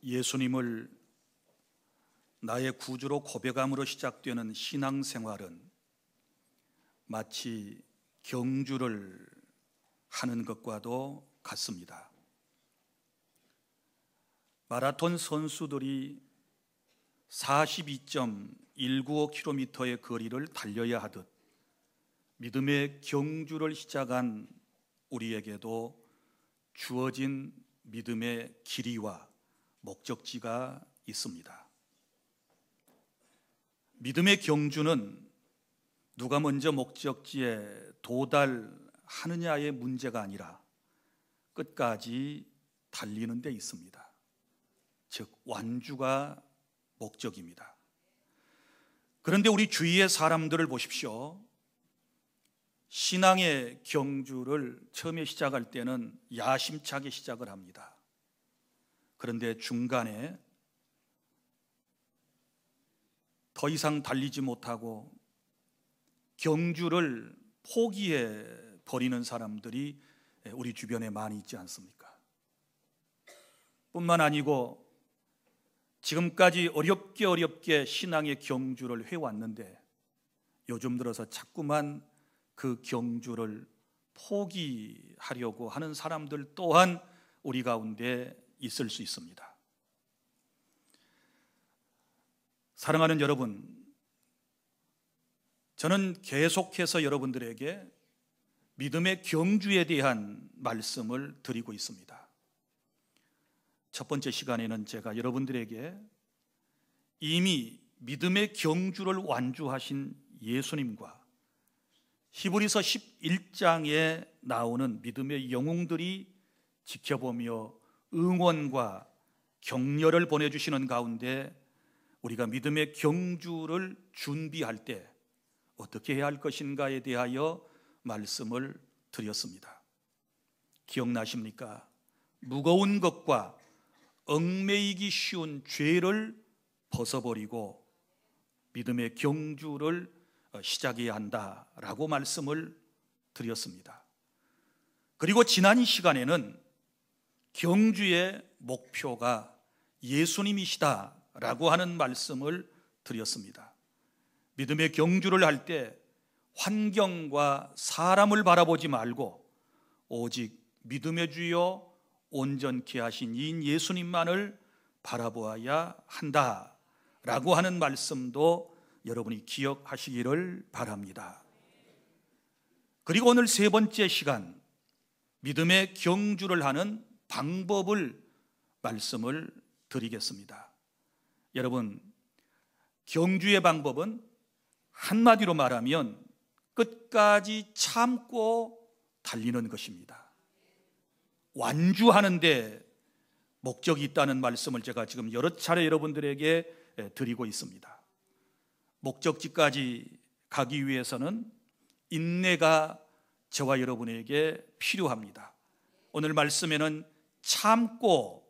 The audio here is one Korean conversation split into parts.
예수님을 나의 구주로 고백함으로 시작되는 신앙생활은 마치 경주를 하는 것과도 같습니다. 마라톤 선수들이 42.195km의 거리를 달려야 하듯 믿음의 경주를 시작한 우리에게도 주어진 믿음의 길이와 목적지가 있습니다. 믿음의 경주는 누가 먼저 목적지에 도달하느냐의 문제가 아니라 끝까지 달리는 데 있습니다. 즉 완주가 목적입니다. 그런데 우리 주위의 사람들을 보십시오. 신앙의 경주를 처음에 시작할 때는 야심차게 시작을 합니다. 그런데 중간에 더 이상 달리지 못하고 경주를 포기해 버리는 사람들이 우리 주변에 많이 있지 않습니까? 뿐만 아니고 지금까지 어렵게 신앙의 경주를 해왔는데 요즘 들어서 자꾸만 그 경주를 포기하려고 하는 사람들 또한 우리 가운데 있을 수 있습니다. 사랑하는 여러분, 저는 계속해서 여러분들에게 믿음의 경주에 대한 말씀을 드리고 있습니다. 첫 번째 시간에는 제가 여러분들에게 이미 믿음의 경주를 완주하신 예수님과 히브리서 11장에 나오는 믿음의 영웅들이 지켜보며 응원과 격려를 보내주시는 가운데 우리가 믿음의 경주를 준비할 때 어떻게 해야 할 것인가에 대하여 말씀을 드렸습니다. 기억나십니까? 무거운 것과 얽매이기 쉬운 죄를 벗어버리고 믿음의 경주를 시작해야 한다라고 말씀을 드렸습니다. 그리고 지난 시간에는 경주의 목표가 예수님이시다라고 하는 말씀을 드렸습니다. 믿음의 경주를 할 때 환경과 사람을 바라보지 말고 오직 믿음의 주여 온전케 하신 이인 예수님만을 바라보아야 한다라고 하는 말씀도 여러분이 기억하시기를 바랍니다. 그리고 오늘 세 번째 시간, 믿음의 경주를 하는 방법을 말씀을 드리겠습니다. 여러분, 경주의 방법은 한마디로 말하면 끝까지 참고 달리는 것입니다. 완주하는데 목적이 있다는 말씀을 제가 지금 여러 차례 여러분들에게 드리고 있습니다. 목적지까지 가기 위해서는 인내가 저와 여러분에게 필요합니다. 오늘 말씀에는 참고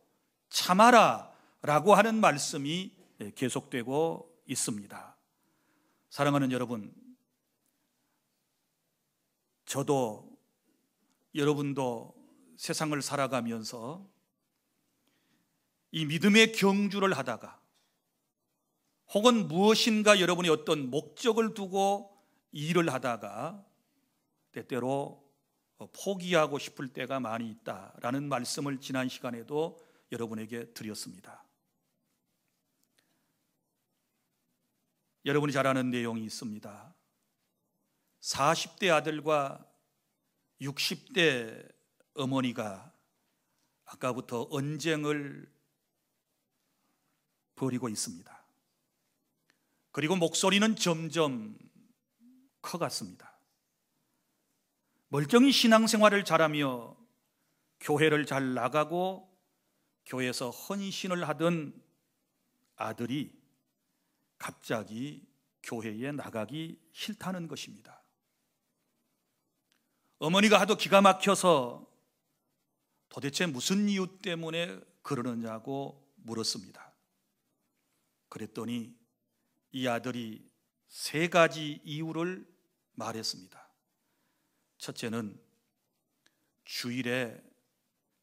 참아라 라고 하는 말씀이 계속되고 있습니다. 사랑하는 여러분, 저도 여러분도 세상을 살아가면서 이 믿음의 경주를 하다가 혹은 무엇인가 여러분이 어떤 목적을 두고 일을 하다가 때때로 포기하고 싶을 때가 많이 있다라는 말씀을 지난 시간에도 여러분에게 드렸습니다. 여러분이 잘 아는 내용이 있습니다. 40대 아들과 60대 어머니가 아까부터 언쟁을 벌이고 있습니다. 그리고 목소리는 점점 커갔습니다. 멀쩡히 신앙생활을 잘하며 교회를 잘 나가고 교회에서 헌신을 하던 아들이 갑자기 교회에 나가기 싫다는 것입니다. 어머니가 하도 기가 막혀서 도대체 무슨 이유 때문에 그러느냐고 물었습니다. 그랬더니 이 아들이 3가지 이유를 말했습니다. 첫째는 주일에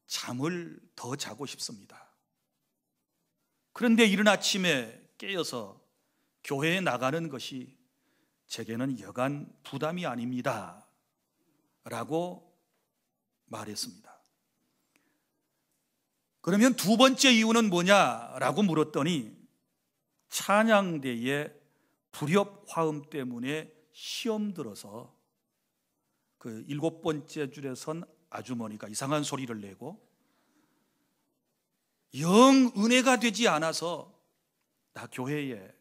잠을 더 자고 싶습니다. 그런데 이른 아침에 깨어서 교회에 나가는 것이 제게는 여간 부담이 아닙니다 라고 말했습니다. 그러면 두 번째 이유는 뭐냐라고 물었더니 찬양대의 불협 화음 때문에 시험 들어서 그 7번째 줄에 선 아주머니가 이상한 소리를 내고 영 은혜가 되지 않아서 나 교회에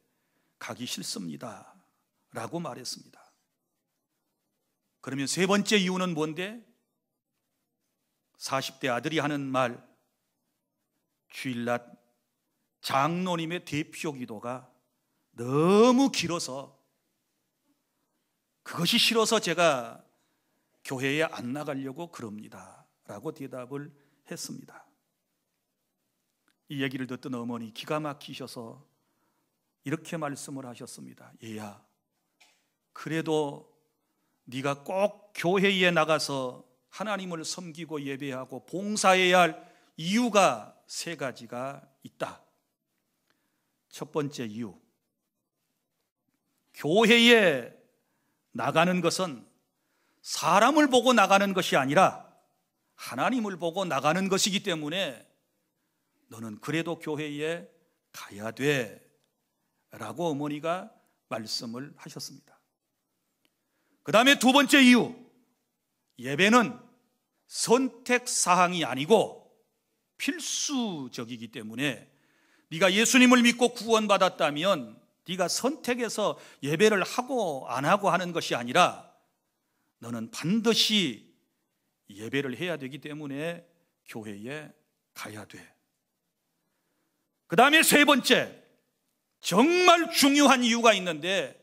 가기 싫습니다 라고 말했습니다. 그러면 세 번째 이유는 뭔데? 40대 아들이 하는 말, 주일날 장로님의 대표 기도가 너무 길어서 그것이 싫어서 제가 교회에 안 나가려고 그럽니다 라고 대답을 했습니다. 이 얘기를 듣던 어머니 기가 막히셔서 이렇게 말씀을 하셨습니다. 얘야, 그래도 네가 꼭 교회에 나가서 하나님을 섬기고 예배하고 봉사해야 할 이유가 세 가지가 있다. 첫 번째 이유, 교회에 나가는 것은 사람을 보고 나가는 것이 아니라 하나님을 보고 나가는 것이기 때문에 너는 그래도 교회에 가야 돼 라고 어머니가 말씀을 하셨습니다. 그 다음에 두 번째 이유, 예배는 선택사항이 아니고 필수적이기 때문에 네가 예수님을 믿고 구원받았다면 네가 선택해서 예배를 하고 안 하고 하는 것이 아니라 너는 반드시 예배를 해야 되기 때문에 교회에 가야 돼. 그 다음에 세 번째, 정말 중요한 이유가 있는데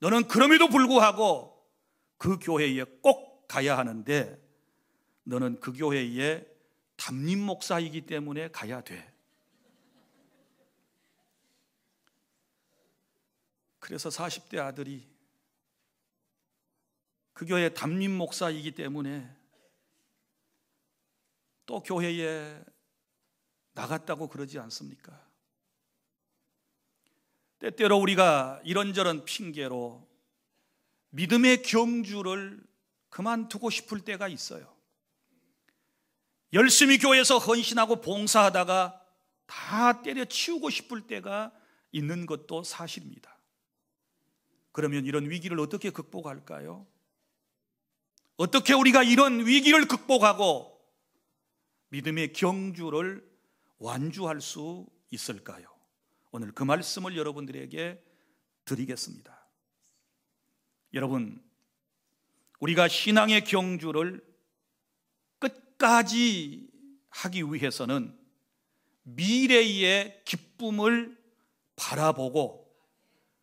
너는 그럼에도 불구하고 그 교회에 꼭 가야 하는데 너는 그 교회에 담임 목사이기 때문에 가야 돼. 그래서 40대 아들이 그 교회 담임 목사이기 때문에 또 교회에 나갔다고 그러지 않습니까? 때때로 우리가 이런저런 핑계로 믿음의 경주를 그만두고 싶을 때가 있어요. 열심히 교회에서 헌신하고 봉사하다가 다 때려치우고 싶을 때가 있는 것도 사실입니다. 그러면 이런 위기를 어떻게 극복할까요? 어떻게 우리가 이런 위기를 극복하고 믿음의 경주를 완주할 수 있을까요? 오늘 그 말씀을 여러분들에게 드리겠습니다. 여러분, 우리가 신앙의 경주를 끝까지 하기 위해서는 미래의 기쁨을 바라보고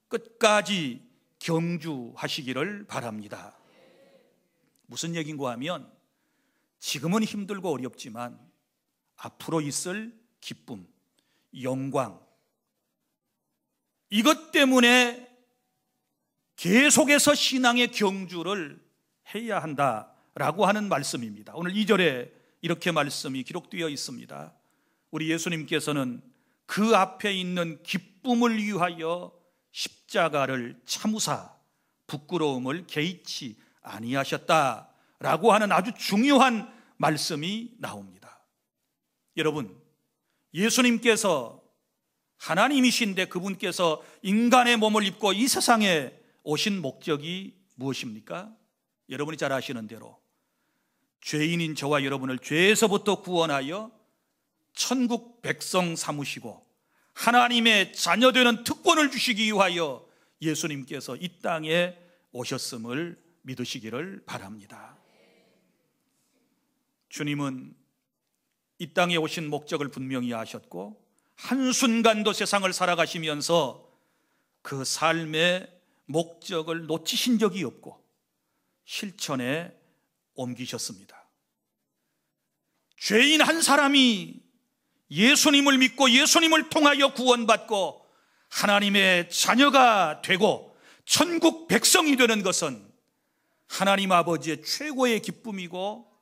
끝까지 경주하시기를 바랍니다. 무슨 얘기인가 하면 지금은 힘들고 어렵지만 앞으로 있을 기쁨, 영광, 이것 때문에 계속해서 신앙의 경주를 해야 한다라고 하는 말씀입니다. 오늘 2절에 이렇게 말씀이 기록되어 있습니다. 우리 예수님께서는 그 앞에 있는 기쁨을 위하여 십자가를 참으사 부끄러움을 개의치 아니하셨다라고 하는 아주 중요한 말씀이 나옵니다. 여러분, 예수님께서 하나님이신데 그분께서 인간의 몸을 입고 이 세상에 오신 목적이 무엇입니까? 여러분이 잘 아시는 대로 죄인인 저와 여러분을 죄에서부터 구원하여 천국 백성 삼으시고 하나님의 자녀되는 특권을 주시기 위하여 예수님께서 이 땅에 오셨음을 믿으시기를 바랍니다. 주님은 이 땅에 오신 목적을 분명히 아셨고 한순간도 세상을 살아가시면서 그 삶의 목적을 놓치신 적이 없고 실천에 옮기셨습니다. 죄인 한 사람이 예수님을 믿고 예수님을 통하여 구원받고 하나님의 자녀가 되고 천국 백성이 되는 것은 하나님 아버지의 최고의 기쁨이고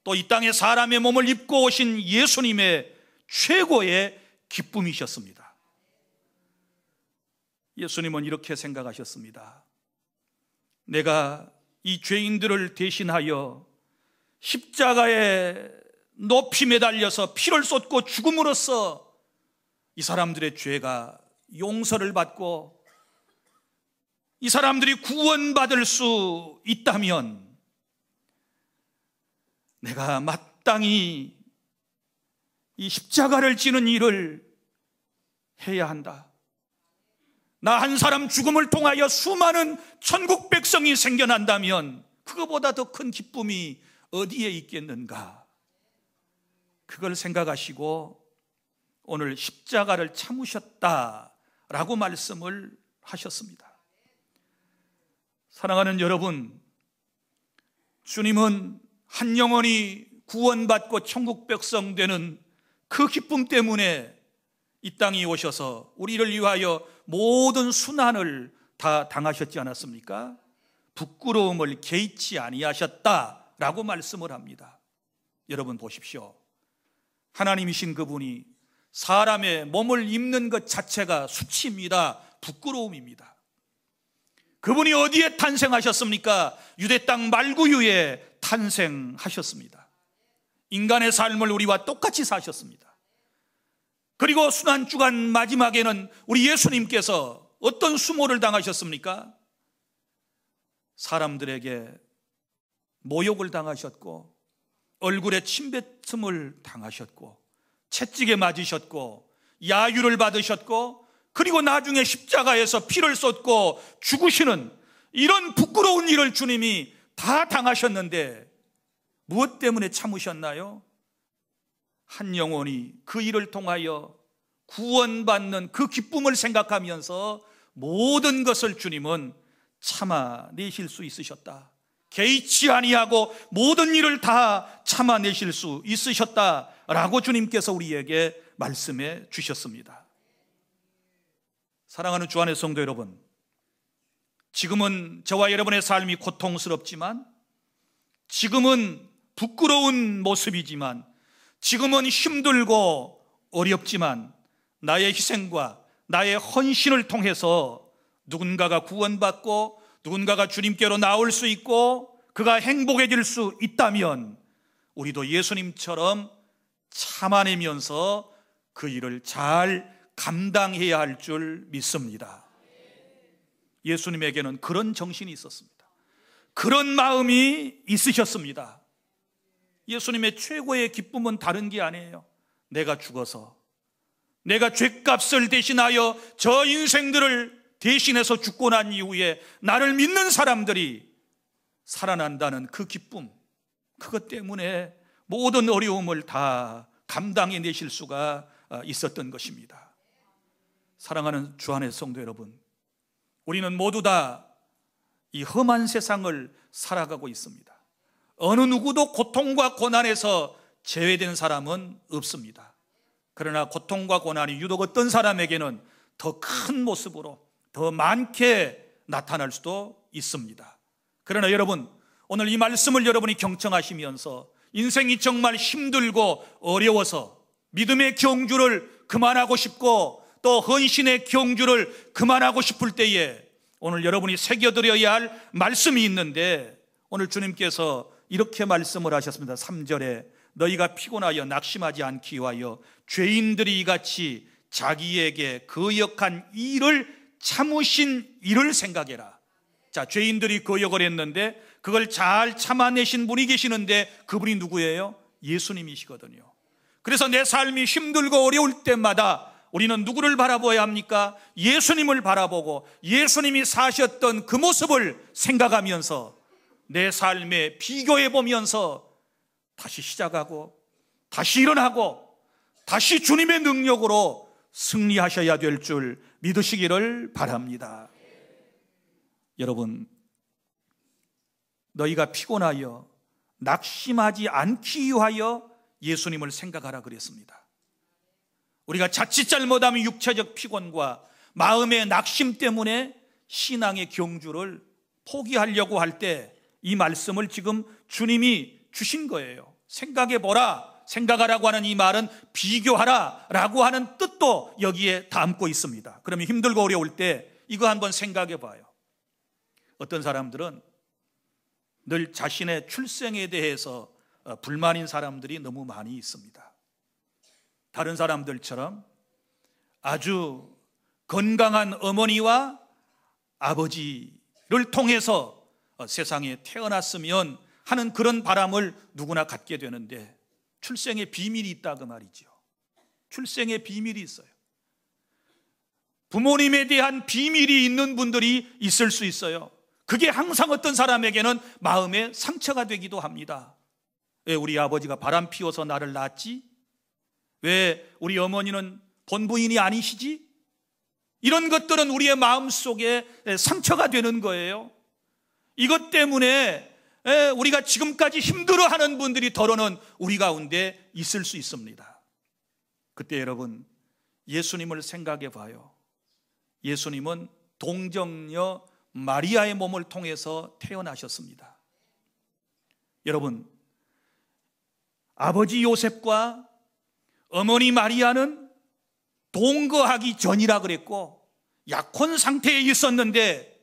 또 이 땅에 사람의 몸을 입고 오신 예수님의 최고의 기쁨이셨습니다. 예수님은 이렇게 생각하셨습니다. 내가 이 죄인들을 대신하여 십자가에 높이 매달려서 피를 쏟고 죽음으로써 이 사람들의 죄가 용서를 받고 이 사람들이 구원받을 수 있다면 내가 마땅히 이 십자가를 지는 일을 해야 한다. 나 한 사람 죽음을 통하여 수많은 천국 백성이 생겨난다면 그거보다 더 큰 기쁨이 어디에 있겠는가? 그걸 생각하시고 오늘 십자가를 참으셨다라고 말씀을 하셨습니다. 사랑하는 여러분, 주님은 한 영혼이 구원받고 천국 백성 되는 그 기쁨 때문에 이 땅에 오셔서 우리를 위하여 모든 순환을 다 당하셨지 않았습니까? 부끄러움을 개의치 아니하셨다라고 말씀을 합니다. 여러분 보십시오. 하나님이신 그분이 사람의 몸을 입는 것 자체가 수치입니다. 부끄러움입니다. 그분이 어디에 탄생하셨습니까? 유대 땅 말구유에 탄생하셨습니다. 인간의 삶을 우리와 똑같이 사셨습니다. 그리고 순환주간 마지막에는 우리 예수님께서 어떤 수모를 당하셨습니까? 사람들에게 모욕을 당하셨고 얼굴에 침뱉음을 당하셨고 채찍에 맞으셨고 야유를 받으셨고 그리고 나중에 십자가에서 피를 쏟고 죽으시는 이런 부끄러운 일을 주님이 다 당하셨는데 무엇 때문에 참으셨나요? 한 영혼이 그 일을 통하여 구원받는 그 기쁨을 생각하면서 모든 것을 주님은 참아내실 수 있으셨다. 개의치 아니하고 모든 일을 다 참아내실 수 있으셨다라고 주님께서 우리에게 말씀해 주셨습니다. 사랑하는 주 안의 성도 여러분, 지금은 저와 여러분의 삶이 고통스럽지만, 지금은 부끄러운 모습이지만, 지금은 힘들고 어렵지만 나의 희생과 나의 헌신을 통해서 누군가가 구원받고 누군가가 주님께로 나올 수 있고 그가 행복해질 수 있다면 우리도 예수님처럼 참아내면서 그 일을 잘 감당해야 할 줄 믿습니다. 예수님에게는 그런 정신이 있었습니다. 그런 마음이 있으셨습니다. 예수님의 최고의 기쁨은 다른 게 아니에요. 내가 죽어서 내가 죄값을 대신하여 저 인생들을 대신해서 죽고 난 이후에 나를 믿는 사람들이 살아난다는 그 기쁨, 그것 때문에 모든 어려움을 다 감당해내실 수가 있었던 것입니다. 사랑하는 주 안의 성도 여러분, 우리는 모두 다 이 험한 세상을 살아가고 있습니다. 어느 누구도 고통과 고난에서 제외된 사람은 없습니다. 그러나 고통과 고난이 유독 어떤 사람에게는 더 큰 모습으로 더 많게 나타날 수도 있습니다. 그러나 여러분, 오늘 이 말씀을 여러분이 경청하시면서 인생이 정말 힘들고 어려워서 믿음의 경주를 그만하고 싶고 또 헌신의 경주를 그만하고 싶을 때에 오늘 여러분이 새겨드려야 할 말씀이 있는데, 오늘 주님께서 이렇게 말씀을 하셨습니다. 3절에 너희가 피곤하여 낙심하지 않기 위하여 죄인들이 이같이 자기에게 거역한 일을 참으신 일을 생각해라. 자, 죄인들이 거역을 했는데 그걸 잘 참아내신 분이 계시는데 그분이 누구예요? 예수님이시거든요. 그래서 내 삶이 힘들고 어려울 때마다 우리는 누구를 바라봐야 합니까? 예수님을 바라보고 예수님이 사셨던 그 모습을 생각하면서 내 삶에 비교해 보면서 다시 시작하고 다시 일어나고 다시 주님의 능력으로 승리하셔야 될 줄 믿으시기를 바랍니다. 여러분, 너희가 피곤하여 낙심하지 않기 위하여 예수님을 생각하라 그랬습니다. 우리가 자칫 잘못하면 육체적 피곤과 마음의 낙심 때문에 신앙의 경주를 포기하려고 할 때 이 말씀을 지금 주님이 주신 거예요. 생각해보라, 생각하라고 하는 이 말은 비교하라 라고 하는 뜻도 여기에 담고 있습니다. 그러면 힘들고 어려울 때 이거 한번 생각해 봐요. 어떤 사람들은 늘 자신의 출생에 대해서 불만인 사람들이 너무 많이 있습니다. 다른 사람들처럼 아주 건강한 어머니와 아버지를 통해서 세상에 태어났으면 하는 그런 바람을 누구나 갖게 되는데, 출생의 비밀이 있다 그 말이죠. 출생의 비밀이 있어요. 부모님에 대한 비밀이 있는 분들이 있을 수 있어요. 그게 항상 어떤 사람에게는 마음의 상처가 되기도 합니다. 왜 우리 아버지가 바람 피워서 나를 낳았지? 왜 우리 어머니는 본부인이 아니시지? 이런 것들은 우리의 마음속에 상처가 되는 거예요. 이것 때문에 우리가 지금까지 힘들어하는 분들이 더러는 우리 가운데 있을 수 있습니다. 그때 여러분, 예수님을 생각해 봐요. 예수님은 동정녀 마리아의 몸을 통해서 태어나셨습니다. 여러분, 아버지 요셉과 어머니 마리아는 동거하기 전이라 그랬고 약혼 상태에 있었는데,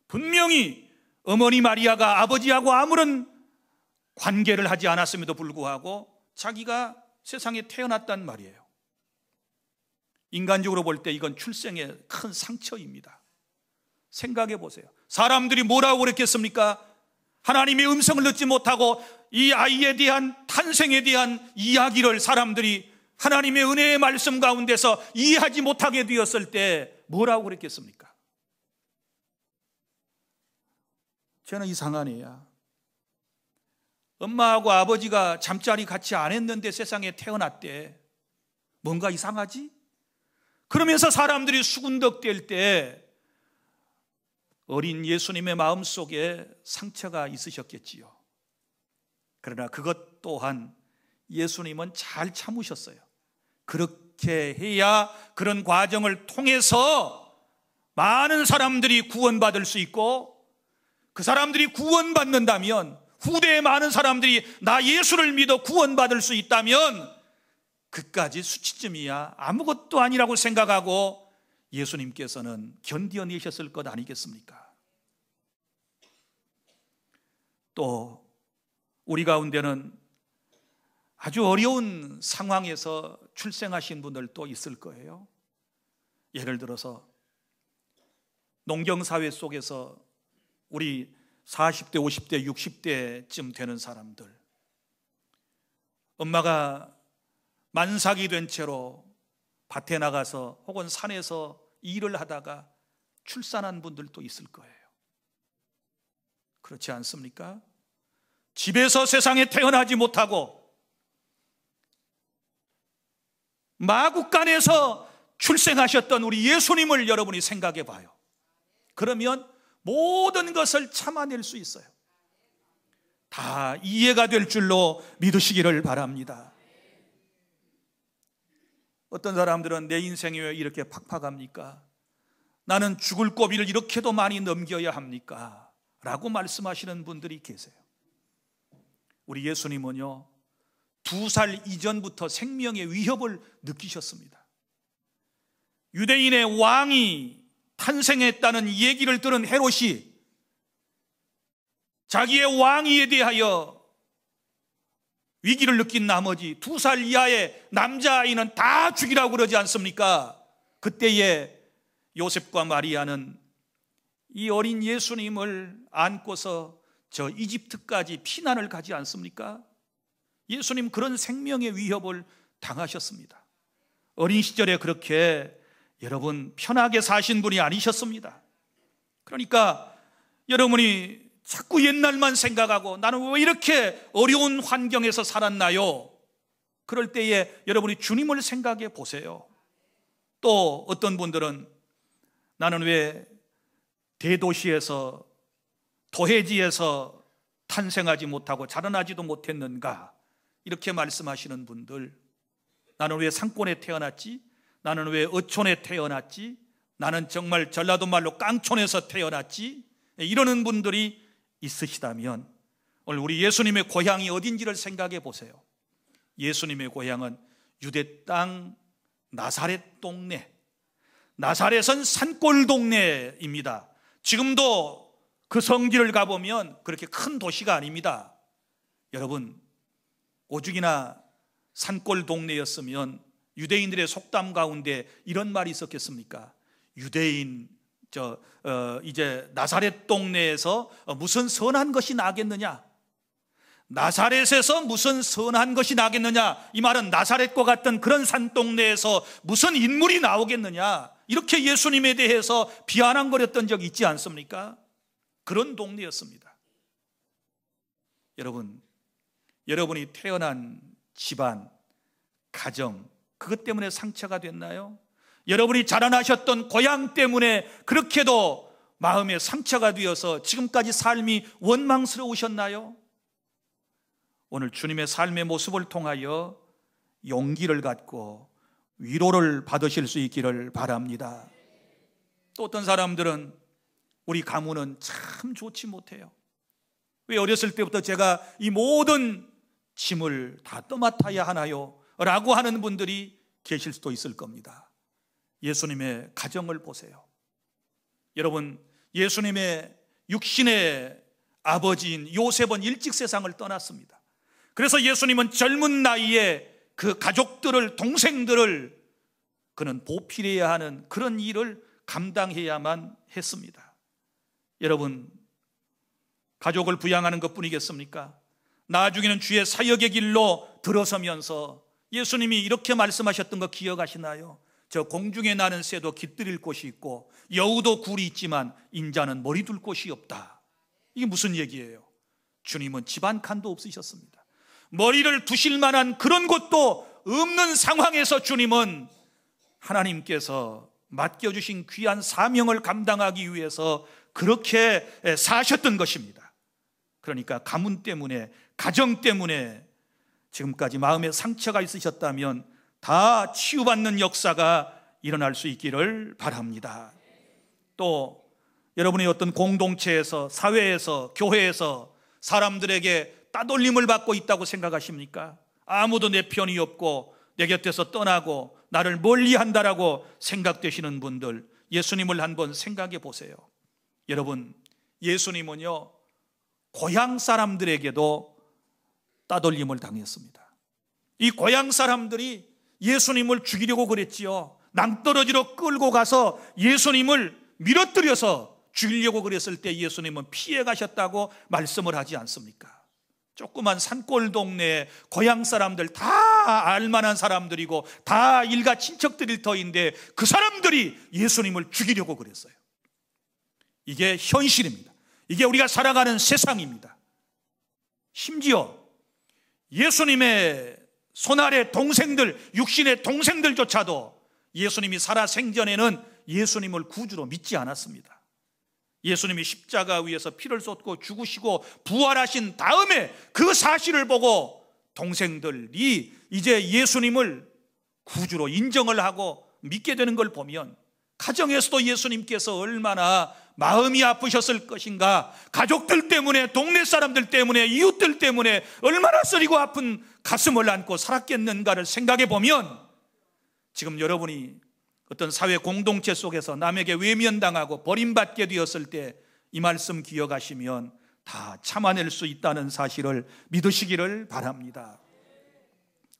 분명히 어머니 마리아가 아버지하고 아무런 관계를 하지 않았음에도 불구하고 자기가 세상에 태어났단 말이에요. 인간적으로 볼 때 이건 출생의 큰 상처입니다. 생각해 보세요. 사람들이 뭐라고 그랬겠습니까? 하나님의 음성을 듣지 못하고 이 아이에 대한 탄생에 대한 이야기를 사람들이 하나님의 은혜의 말씀 가운데서 이해하지 못하게 되었을 때 뭐라고 그랬겠습니까? 저는 이상하네요. 엄마하고 아버지가 잠자리 같이 안 했는데 세상에 태어났대. 뭔가 이상하지? 그러면서 사람들이 수군덕댈 때 어린 예수님의 마음속에 상처가 있으셨겠지요. 그러나 그것 또한 예수님은 잘 참으셨어요. 그렇게 해야 그런 과정을 통해서 많은 사람들이 구원받을 수 있고, 그 사람들이 구원받는다면, 후대에 많은 사람들이 나 예수를 믿어 구원받을 수 있다면 그까지 수치쯤이야 아무것도 아니라고 생각하고 예수님께서는 견뎌내셨을 것 아니겠습니까? 또 우리 가운데는 아주 어려운 상황에서 출생하신 분들도 있을 거예요. 예를 들어서 농경사회 속에서 우리 40대, 50대, 60대쯤 되는 사람들, 엄마가 만삭이 된 채로 밭에 나가서 혹은 산에서 일을 하다가 출산한 분들도 있을 거예요. 그렇지 않습니까? 집에서 세상에 태어나지 못하고 마국간에서 출생하셨던 우리 예수님을 여러분이 생각해 봐요. 그러면 모든 것을 참아낼 수 있어요. 다 이해가 될 줄로 믿으시기를 바랍니다. 어떤 사람들은 내 인생이 왜 이렇게 팍팍합니까? 나는 죽을 고비를 이렇게도 많이 넘겨야 합니까? 라고 말씀하시는 분들이 계세요. 우리 예수님은요, 2살 이전부터 생명의 위협을 느끼셨습니다. 유대인의 왕이 탄생했다는 얘기를 들은 헤롯이 자기의 왕위에 대하여 위기를 느낀 나머지 2살 이하의 남자아이는 다 죽이라고 그러지 않습니까? 그때에 요셉과 마리아는 이 어린 예수님을 안고서 저 이집트까지 피난을 가지 않습니까? 예수님 그런 생명의 위협을 당하셨습니다. 어린 시절에 그렇게 여러분 편하게 사신 분이 아니셨습니다. 그러니까 여러분이 자꾸 옛날만 생각하고 나는 왜 이렇게 어려운 환경에서 살았나요? 그럴 때에 여러분이 주님을 생각해 보세요. 또 어떤 분들은 나는 왜 대도시에서 도해지에서 탄생하지 못하고 자라나지도 못했는가, 이렇게 말씀하시는 분들, 나는 왜 산골에 태어났지? 나는 왜 어촌에 태어났지? 나는 정말 전라도 말로 깡촌에서 태어났지? 이러는 분들이 있으시다면 오늘 우리 예수님의 고향이 어딘지를 생각해 보세요. 예수님의 고향은 유대 땅 나사렛 동네, 나사렛은 산골 동네입니다. 지금도 그 성지를 가보면 그렇게 큰 도시가 아닙니다. 여러분, 오죽이나 산골 동네였으면 유대인들의 속담 가운데 이런 말이 있었겠습니까? 유대인 이제 나사렛 동네에서 무슨 선한 것이 나겠느냐? 나사렛에서 무슨 선한 것이 나겠느냐? 이 말은 나사렛과 같은 그런 산동네에서 무슨 인물이 나오겠느냐? 이렇게 예수님에 대해서 비아냥거렸던 적이 있지 않습니까? 그런 동네였습니다. 여러분, 여러분이 태어난 집안, 가정, 그것 때문에 상처가 됐나요? 여러분이 자라나셨던 고향 때문에 그렇게도 마음에 상처가 되어서 지금까지 삶이 원망스러우셨나요? 오늘 주님의 삶의 모습을 통하여 용기를 갖고 위로를 받으실 수 있기를 바랍니다. 또 어떤 사람들은 우리 가문은 참 좋지 못해요. 왜 어렸을 때부터 제가 이 모든 짐을 다 떠맡아야 하나요? 라고 하는 분들이 계실 수도 있을 겁니다. 예수님의 가정을 보세요. 여러분, 예수님의 육신의 아버지인 요셉은 일찍 세상을 떠났습니다. 그래서 예수님은 젊은 나이에 그 가족들을, 동생들을 그는 보필해야 하는 그런 일을 감당해야만 했습니다. 여러분, 가족을 부양하는 것뿐이겠습니까? 나중에는 주의 사역의 길로 들어서면서 예수님이 이렇게 말씀하셨던 거 기억하시나요? 저 공중에 나는 새도 깃들일 곳이 있고 여우도 굴이 있지만 인자는 머리 둘 곳이 없다. 이게 무슨 얘기예요? 주님은 집 한 칸도 없으셨습니다. 머리를 두실 만한 그런 곳도 없는 상황에서 주님은 하나님께서 맡겨주신 귀한 사명을 감당하기 위해서 그렇게 사셨던 것입니다. 그러니까 가문 때문에, 가정 때문에 지금까지 마음에 상처가 있으셨다면 다 치유받는 역사가 일어날 수 있기를 바랍니다. 또 여러분의 어떤 공동체에서, 사회에서, 교회에서 사람들에게 따돌림을 받고 있다고 생각하십니까? 아무도 내 편이 없고 내 곁에서 떠나고 나를 멀리한다라고 생각되시는 분들, 예수님을 한번 생각해 보세요. 여러분, 예수님은요 고향 사람들에게도 따돌림을 당했습니다. 이 고향 사람들이 예수님을 죽이려고 그랬지요. 낭떠러지로 끌고 가서 예수님을 밀어뜨려서 죽이려고 그랬을 때 예수님은 피해 가셨다고 말씀을 하지 않습니까? 조그만 산골 동네에 고향 사람들 다 알만한 사람들이고 다 일가 친척들일 터인데 그 사람들이 예수님을 죽이려고 그랬어요. 이게 현실입니다. 이게 우리가 살아가는 세상입니다. 심지어 예수님의 손아래 동생들, 육신의 동생들조차도 예수님이 살아 생전에는 예수님을 구주로 믿지 않았습니다. 예수님이 십자가 위에서 피를 쏟고 죽으시고 부활하신 다음에 그 사실을 보고 동생들이 이제 예수님을 구주로 인정을 하고 믿게 되는 걸 보면 가정에서도 예수님께서 얼마나 마음이 아프셨을 것인가, 가족들 때문에, 동네 사람들 때문에, 이웃들 때문에 얼마나 쓰리고 아픈 가슴을 안고 살았겠는가를 생각해 보면 지금 여러분이 어떤 사회 공동체 속에서 남에게 외면당하고 버림받게 되었을 때 이 말씀 기억하시면 다 참아낼 수 있다는 사실을 믿으시기를 바랍니다.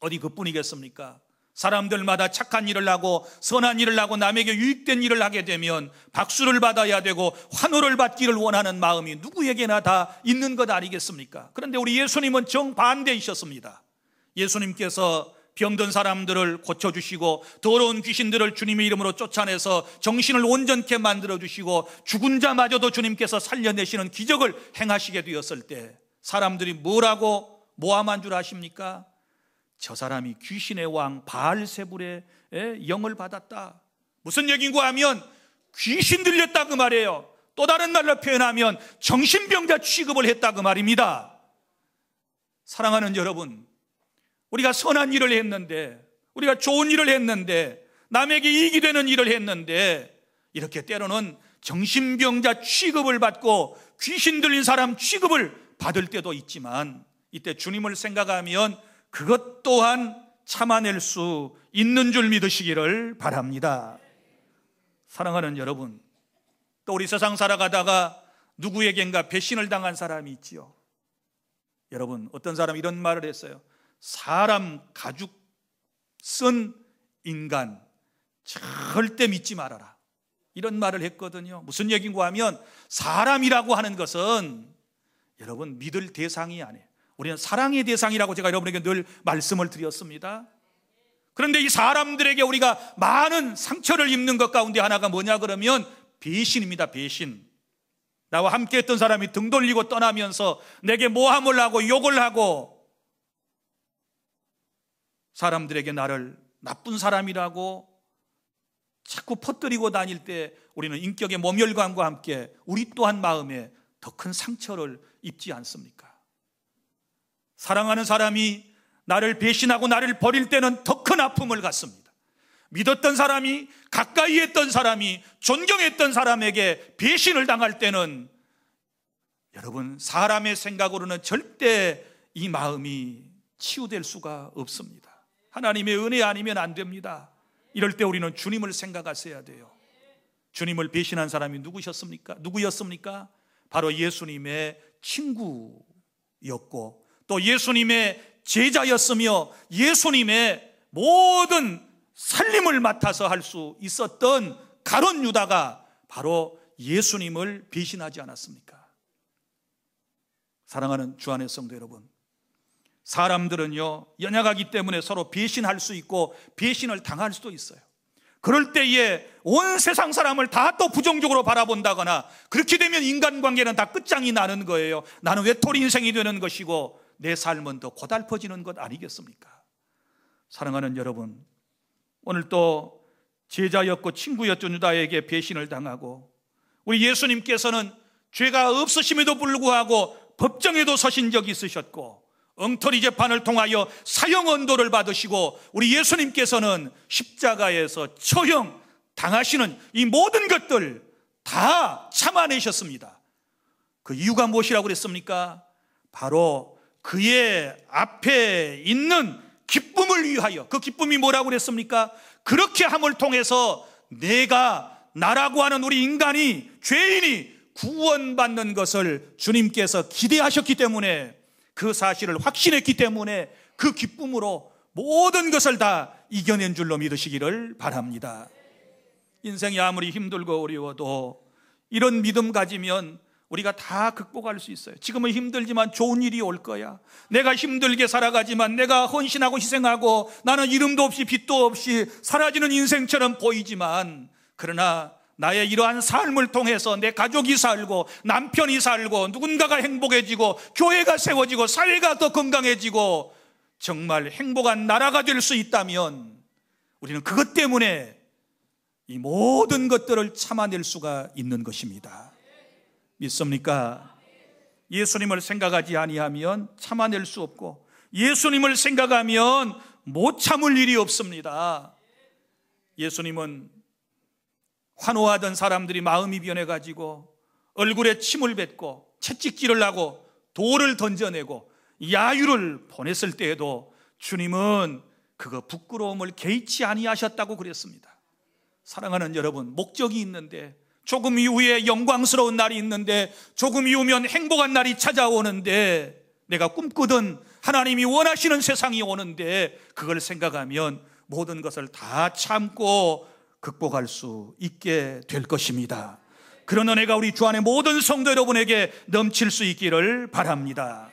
어디 그뿐이겠습니까? 사람들마다 착한 일을 하고 선한 일을 하고 남에게 유익된 일을 하게 되면 박수를 받아야 되고 환호를 받기를 원하는 마음이 누구에게나 다 있는 것 아니겠습니까? 그런데 우리 예수님은 정반대이셨습니다. 예수님께서 병든 사람들을 고쳐주시고 더러운 귀신들을 주님의 이름으로 쫓아내서 정신을 온전케 만들어주시고 죽은 자마저도 주님께서 살려내시는 기적을 행하시게 되었을 때 사람들이 뭐라고 모함한 줄 아십니까? 저 사람이 귀신의 왕 바알세불의 영을 받았다. 무슨 얘기인고 하면 귀신 들렸다 그 말이에요. 또 다른 말로 표현하면 정신병자 취급을 했다 그 말입니다. 사랑하는 여러분, 우리가 선한 일을 했는데, 우리가 좋은 일을 했는데, 남에게 이익이 되는 일을 했는데 이렇게 때로는 정신병자 취급을 받고 귀신 들린 사람 취급을 받을 때도 있지만 이때 주님을 생각하면 그것 또한 참아낼 수 있는 줄 믿으시기를 바랍니다. 사랑하는 여러분, 또 우리 세상 살아가다가 누구에겐가 배신을 당한 사람이 있지요. 여러분, 어떤 사람이 이런 말을 했어요. 사람 가죽 쓴 인간 절대 믿지 말아라, 이런 말을 했거든요. 무슨 얘기인가 하면, 사람이라고 하는 것은 여러분 믿을 대상이 아니에요. 우리는 사랑의 대상이라고 제가 여러분에게 늘 말씀을 드렸습니다. 그런데 이 사람들에게 우리가 많은 상처를 입는 것 가운데 하나가 뭐냐 그러면 배신입니다. 배신. 나와 함께 했던 사람이 등 돌리고 떠나면서 내게 모함을 하고 욕을 하고 사람들에게 나를 나쁜 사람이라고 자꾸 퍼뜨리고 다닐 때 우리는 인격의 모멸감과 함께 우리 또한 마음에 더 큰 상처를 입지 않습니까? 사랑하는 사람이 나를 배신하고 나를 버릴 때는 더 큰 아픔을 갖습니다. 믿었던 사람이, 가까이 했던 사람이, 존경했던 사람에게 배신을 당할 때는 여러분, 사람의 생각으로는 절대 이 마음이 치유될 수가 없습니다. 하나님의 은혜 아니면 안 됩니다. 이럴 때 우리는 주님을 생각하셔야 돼요. 주님을 배신한 사람이 누구였습니까? 바로 예수님의 친구였고 또 예수님의 제자였으며 예수님의 모든 살림을 맡아서 할 수 있었던 가룟 유다가 바로 예수님을 배신하지 않았습니까? 사랑하는 주 안의 성도 여러분, 사람들은요 연약하기 때문에 서로 배신할 수 있고 배신을 당할 수도 있어요. 그럴 때에 온 세상 사람을 다 또 부정적으로 바라본다거나, 그렇게 되면 인간관계는 다 끝장이 나는 거예요. 나는 외톨이 인생이 되는 것이고 내 삶은 더 고달퍼지는 것 아니겠습니까? 사랑하는 여러분, 오늘 또 제자였고 친구였던 유다에게 배신을 당하고 우리 예수님께서는 죄가 없으심에도 불구하고 법정에도 서신 적이 있으셨고 엉터리 재판을 통하여 사형 언도를 받으시고 우리 예수님께서는 십자가에서 처형 당하시는 이 모든 것들 다 참아내셨습니다. 그 이유가 무엇이라고 그랬습니까? 바로 그의 앞에 있는 기쁨을 위하여. 그 기쁨이 뭐라고 그랬습니까? 그렇게 함을 통해서 나라고 하는 우리 인간이, 죄인이 구원받는 것을 주님께서 기대하셨기 때문에, 그 사실을 확신했기 때문에 그 기쁨으로 모든 것을 다 이겨낸 줄로 믿으시기를 바랍니다. 인생이 아무리 힘들고 어려워도 이런 믿음 가지면 우리가 다 극복할 수 있어요. 지금은 힘들지만 좋은 일이 올 거야. 내가 힘들게 살아가지만 내가 헌신하고 희생하고 나는 이름도 없이 빛도 없이 사라지는 인생처럼 보이지만, 그러나 나의 이러한 삶을 통해서 내 가족이 살고 남편이 살고 누군가가 행복해지고 교회가 세워지고 사회가 더 건강해지고 정말 행복한 나라가 될 수 있다면 우리는 그것 때문에 이 모든 것들을 참아낼 수가 있는 것입니다. 믿습니까? 예수님을 생각하지 아니하면 참아낼 수 없고 예수님을 생각하면 못 참을 일이 없습니다. 예수님은 환호하던 사람들이 마음이 변해가지고 얼굴에 침을 뱉고 채찍질을 하고 돌을 던져내고 야유를 보냈을 때에도 주님은 그거 부끄러움을 개의치 아니하셨다고 그랬습니다. 사랑하는 여러분, 목적이 있는데, 조금 이후에 영광스러운 날이 있는데, 조금 이후면 행복한 날이 찾아오는데, 내가 꿈꾸던 하나님이 원하시는 세상이 오는데 그걸 생각하면 모든 것을 다 참고 극복할 수 있게 될 것입니다. 그런 은혜가 우리 주 안의 모든 성도 여러분에게 넘칠 수 있기를 바랍니다.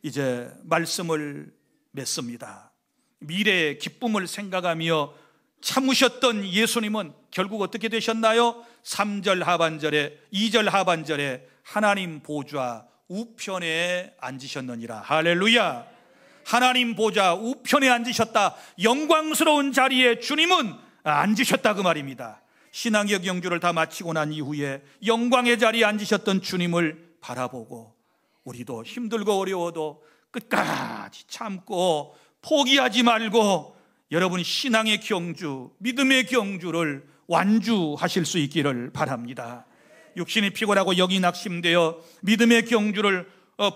이제 말씀을 맺습니다. 미래의 기쁨을 생각하며 참으셨던 예수님은 결국 어떻게 되셨나요? 3절 하반절에, 2절 하반절에 하나님 보좌 우편에 앉으셨느니라. 할렐루야. 하나님 보좌 우편에 앉으셨다. 영광스러운 자리에 주님은 앉으셨다, 그 말입니다. 신앙의 경주를 다 마치고 난 이후에 영광의 자리에 앉으셨던 주님을 바라보고 우리도 힘들고 어려워도 끝까지 참고 포기하지 말고 여러분 신앙의 경주, 믿음의 경주를 완주하실 수 있기를 바랍니다. 육신이 피곤하고 영이 낙심되어 믿음의 경주를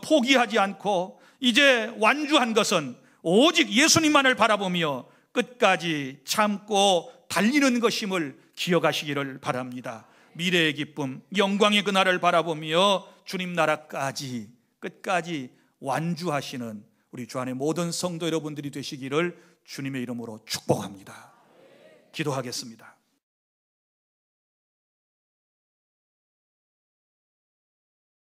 포기하지 않고 이제 완주한 것은 오직 예수님만을 바라보며 끝까지 참고 달리는 것임을 기억하시기를 바랍니다. 미래의 기쁨, 영광의 그날을 바라보며 주님 나라까지 끝까지 완주하시는 우리 주 안의 모든 성도 여러분들이 되시기를 주님의 이름으로 축복합니다. 기도하겠습니다.